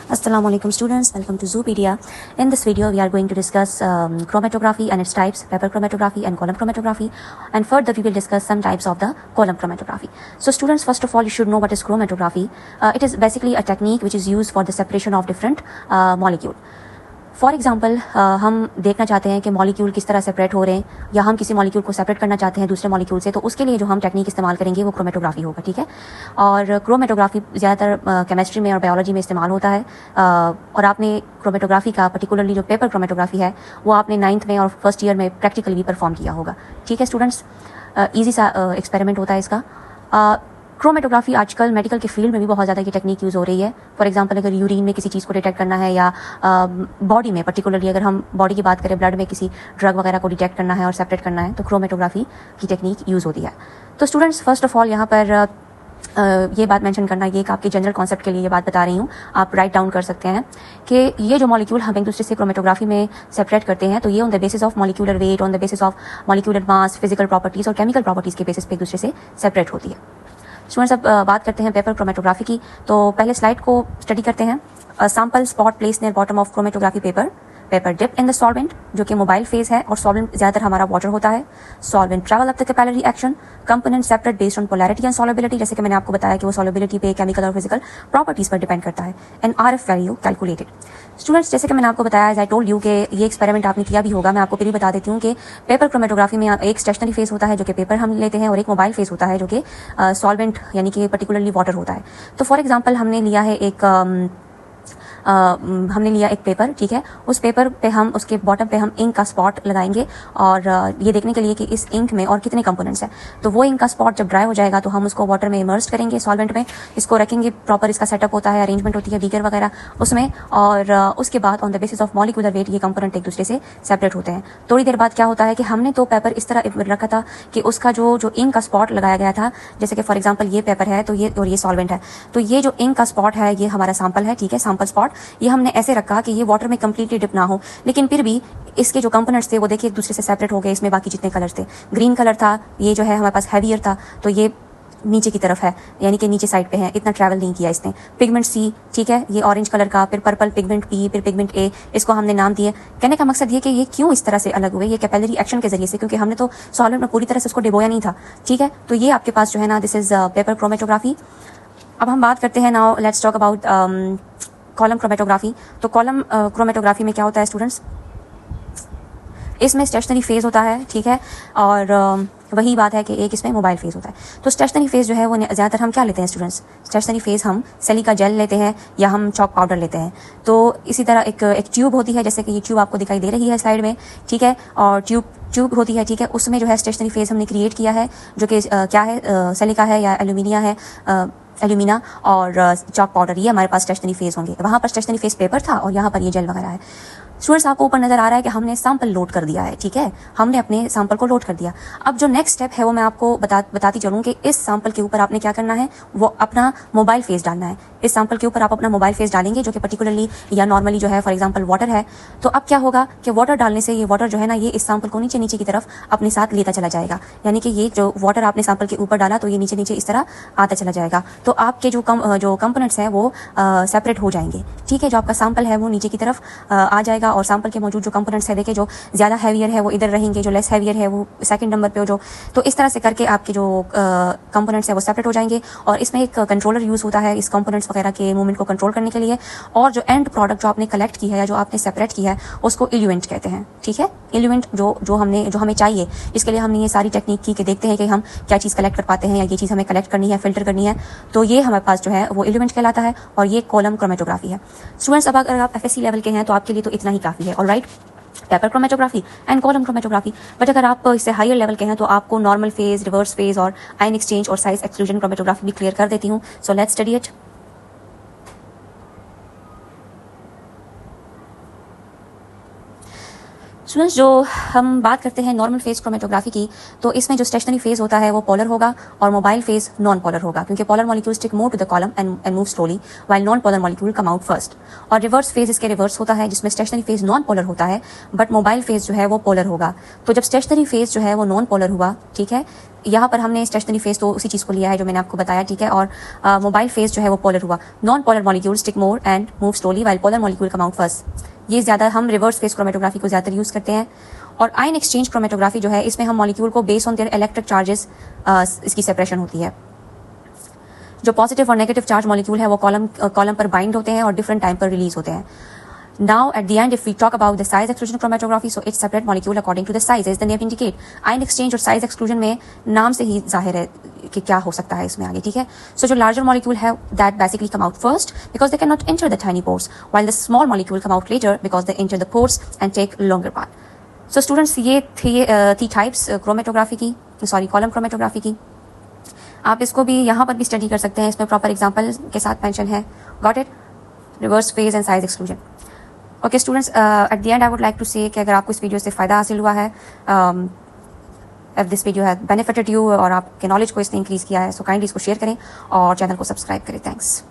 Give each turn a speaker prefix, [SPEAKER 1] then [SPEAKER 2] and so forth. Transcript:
[SPEAKER 1] Assalamualaikum students, welcome to Zoopedia. In this video we are going to discuss chromatography and its types, paper chromatography and column chromatography, and further we will discuss some types of the column chromatography. So students, first of all you should know what is chromatography. It is basically a technique which is used for the separation of different molecule. For example हम देखना चाहते हैं कि molecule किस तरह separate हो रहे हैं, या हम किसी मॉलिक्यूल को सेपरेट करना चाहते हैं दूसरे मॉलिक्यूल से, तो उसके लिए जो हम टेक्निक इस्तेमाल करेंगे वो क्रोमेटोग्राफी होगा, ठीक है। और क्रोमेटोग्राफी ज़्यादातर केमिस्ट्री में और बायोलॉजी में इस्तेमाल होता है, और आपने क्रोमेटोग्राफी का पर्टिकुलरली जो पेपर क्रोमेटोग्राफी है वो आपने 9th में और फर्स्ट ईयर में प्रैक्टिकली भी परफॉर्म किया होगा, ठीक है स्टूडेंट्स। ईजी सा एक्सपेरिमेंट होता है इसका। क्रोमेटोग्राफी आजकल मेडिकल के फील्ड में भी बहुत ज़्यादा ये टेक्निक यूज़ हो रही है। फॉर एग्जांपल अगर यूरिन में किसी चीज़ को डिटेक्ट करना है, या बॉडी में पर्टिकुलरली अगर हम बॉडी की बात करें, ब्लड में किसी ड्रग वगैरह को डिटेक्ट करना है और सेपरेट करना है, तो क्रोमेटोग्राफी की टेक्निक यूज़ होती है। तो स्टूडेंट्स, फर्स्ट ऑफ ऑल यहाँ पर ये बात मेंशन करना, ये एक आपके जनरल कॉन्सेप्ट के लिए ये बात बता रही हूँ, आप राइट डाउन कर सकते हैं कि ये जो मॉलिक्यूल हम एक दूसरे से क्रोमेटोग्राफी में सेपरेट करते हैं, तो ये on the basis of molecular weight, on the basis of molecular mass, physical properties और केमिकल प्रॉपर्टीज़ के बेसिस पे एक दूसरे से सेपरेट होती है। स्टूडेंट्स, अब बात करते हैं पेपर क्रोमेटोग्राफी की। तो पहले स्लाइड को स्टडी करते हैं। Sample spot place near bottom of chromatography paper dip in the solvent, जो कि मोबाइल फेज है, और सॉल्वेंट ज़्यादातर हमारा वाटर होता है। Solvent travel up the capillary action, component separate based on polarity and solubility, जैसे कि मैंने आपको बताया कि वो सॉल्युबिलिटी पे, केमिकल और फिजिकल प्रॉपर्टीज पर डिपेंड करता है। And RF value calculated. Students, जैसे कि मैंने आपको बताया, एज आई टोल्ड यू, कि ये एक्सपेरिमेंट आपने किया भी होगा, मैं आपको फिर भी बता देती हूँ कि पेपर क्रोमेटोग्राफी में एक स्टेशनरी फेज होता है जो कि पेपर हम लेते हैं, और एक मोबाइल फेज होता है जो कि सॉल्वेंट यानी कि पर्टिकुलरली वाटर होता है। तो फॉर एग्जाम्पल हमने लिया है हमने लिया एक पेपर, ठीक है। उस पेपर पे हम, उसके बॉटम पे हम इंक का स्पॉट लगाएंगे, और ये देखने के लिए कि इस इंक में और कितने कंपोनेंट्स हैं। तो वो इंक का स्पॉट जब ड्राई हो जाएगा तो हम उसको वाटर में इमर्ज करेंगे, सॉल्वेंट में, इसको रखेंगे, प्रॉपर इसका सेटअप होता है, अरेंजमेंट होती है बीकर वगैरह उसमें, और उसके बाद on the basis of molecular weight ये कंपोनेंट एक दूसरे से सेपरेट होते हैं। थोड़ी देर बाद क्या होता है कि हमने तो पेपर इस तरह रखा था कि उसका जो इंक का स्पॉट लगाया गया था, जैसे कि फॉर एग्जाम्पल ये पेपर है, तो ये और ये सॉल्वेंट है, तो ये जो इंक का स्पॉट है ये हमारा सैंपल है, ठीक है, सैंपल स्पॉट। ये हमने ऐसे रखा कि ये वाटर में कंप्लीटली डिप ना हो, लेकिन फिर भी इसके जो कंपोनेंट्स थे वो देखिए एक दूसरे से सेपरेट हो गए। इसमें बाकी जितने कलर्स थे, ग्रीन कलर था, ये जो है हमारे पास हैवियर था, तो ये नीचे की तरफ है, यानी कि नीचे साइड पे है, इतना ट्रैवल नहीं किया इसने। पिगमेंट C, ठीक है, ये ऑरेंज कलर का, फिर पर्पल पिगमेंट P, फिर पिगमेंट A, इसको हमने नाम दिए। कहने का मकसद ये कि ये क्यों इस तरह से अलग हुए, ये कैपिलरी एक्शन के जरिए से, क्योंकि हमने तो सॉल्वेंट में पूरी तरह से उसको डिबोया नहीं था, ठीक है। तो ये आपके पास जो है ना, दिस इज पेपर क्रोमेटोग्राफी। अब हम बात करते हैं, now let's talk about column chromatography. तो कॉलम क्रोमेटोग्राफी में क्या होता है स्टूडेंट्स, इसमें स्टेशनरी फेज होता है, ठीक है, और वही बात है कि एक इसमें मोबाइल फेज होता है। तो स्टेशनरी फेज जो है वो ज़्यादातर हम क्या लेते हैं स्टूडेंट्स, स्टेशनरी फेज हम सिलिका जेल लेते हैं, या हम चॉक पाउडर लेते हैं। तो इसी तरह एक ट्यूब होती है, जैसे कि ये ट्यूब आपको दिखाई दे रही है स्लाइड में, ठीक है, और ट्यूब होती है, ठीक है, उसमें जो है स्टेशनरी फेज हमने क्रिएट किया है, जो कि क्या है, सिलिका है या एल्यूमिना और चॉक पाउडर, ये हमारे पास स्टेशनरी फेज होंगे। वहाँ पर स्टेशनरी फेज पेपर था और यहाँ पर ये जेल वगैरह है। स्टूडेंट्स, आपको ऊपर नजर आ रहा है कि हमने सैंपल लोड कर दिया है, ठीक है, हमने अपने सैंपल को लोड कर दिया। अब जो नेक्स्ट स्टेप है वो मैं आपको बताती चलूँ कि इस सैंपल के ऊपर आपने क्या करना है, वो अपना मोबाइल फेस डालना है। इस सैंपल के ऊपर आप अपना मोबाइल फेस डालेंगे, जो कि पर्टिकुलरली या नॉर्मली जो है फॉर एग्जांपल वाटर है। तो अब क्या होगा कि वाटर डालने से ये वाटर जो है ना, ये इस सैंपल को नीचे नीचे की तरफ अपने साथ लेता चला जाएगा, यानी कि ये जो वाटर आपने सैंपल के ऊपर डाला तो ये नीचे नीचे इस तरह आता चला जाएगा। तो आपके जो कंपोनेंट्स हैं वो सेपरेट हो जाएंगे, ठीक है। जो आपका सैंपल है वो नीचे की तरफ आ जाएगा, और सैंपल के मौजूद जो कंपोनेंट्स है, देखिए जो ज़्यादा हैवियर है वो इधर रहेंगे, जो लेस हैवियर है वो सेकंड नंबर पे, जो तो इस तरह से करके आपके जो कंपोनेंट्स है वो सेपरेट हो जाएंगे। और इसमें एक कंट्रोलर यूज़ होता है इस कंपोनेंट्स वगैरह के मूवमेंट को कंट्रोल करने के लिए। और जो एंड प्रोडक्ट जो आपने कलेक्ट की है या जो आपने सेपरेट की है उसको इल्यूमेंट कहते हैं, ठीक है। इल्यूमेंट जो हमें चाहिए, इसके लिए हमने ये सारी टेक्निक की कि देखते हैं कि हम क्या चीज़ कलेक्ट कर पाते हैं, या ये चीज़ हमें कलेक्ट करनी है, फिल्टर करनी है, तो ये हमारे पास जो है वो इल्यूमेंट कहलाता है, और ये कॉलम क्रोमेटोग्राफी है। स्टूडेंट्स, अब अगर आप FSC लेवल के हैं तो आपके लिए तो इतना ही काफ़ी है, alright, paper chromatography and column chromatography. But अगर आप इससे हायर लेवल के हैं तो आपको नॉर्मल फेज, रिवर्स फेज और आयन एक्सचेंज और साइज एक्सक्लूजन क्रोमेटोग्राफी भी क्लियर कर देती हूँ। So let's study it. Students, जो हम बात करते हैं नॉर्मल फेज क्रोमेटोग्राफी की, तो इसमें जो स्टेशनरी फेज होता है वो पोलर होगा और मोबाइल फेज नॉन पोलर होगा, क्योंकि polar molecule stick more to the column and move slowly while non polar molecule come out first. और रिवर्स फेज इसके रिवर्स होता है, जिसमें स्टेशनरी फेज नॉन पोलर होता है बट मोबाइल फेज जो है वो पोलर होगा। तो जब स्टेशनरी फेज जो है वो नॉन पोलर हुआ, ठीक है, यहाँ पर हमने स्टेशनरी फेज तो उसी चीज़ को लिया है जो मैंने आपको बताया, ठीक है, और मोबाइल फेज जो है वो पोलर हुआ। Non polar molecule stick more and move slowly while polar molecule come out first. ये ज़्यादा हम रिवर्स फेज क्रोमेटोग्राफी को ज़्यादातर यूज़ करते हैं। और आयन एक्सचेंज क्रोमेटोग्राफी जो है, इसमें हम मॉलिक्यूल को based on their electric charges इसकी सेपरेशन होती है। जो पॉजिटिव और नेगेटिव चार्ज मॉलिक्यूल है वो कॉलम पर बाइंड होते हैं और डिफरेंट टाइम पर रिलीज होते हैं। Now at the end, if we talk about the size exclusion chromatography, so it's separate molecule according to the size, as the name indicate. Ion exchange और size exclusion में नाम से ही जाहिर है कि क्या हो सकता है इसमें आगे, ठीक है। So जो larger molecule है that basically come out first because they cannot enter the tiny pores, while the small molecule come out later because they enter the pores and take longer part. So students, ये थी types chromatography की, sorry column chromatography की। आप इसको भी यहाँ पर भी स्टडी कर सकते हैं, इसमें प्रॉपर एग्जाम्पल के साथ मेंशन है। Got it? Reverse phase and size exclusion. Okay students, at the end I would like to say कि अगर आपको इस वीडियो से फ़ायदा हासिल हुआ है, if this video has benefited you और आपके नॉलेज को इसने इंक्रीज़ किया है, सो काइंडली इसको शेयर करें और चैनल को सब्सक्राइब करें। थैंक्स।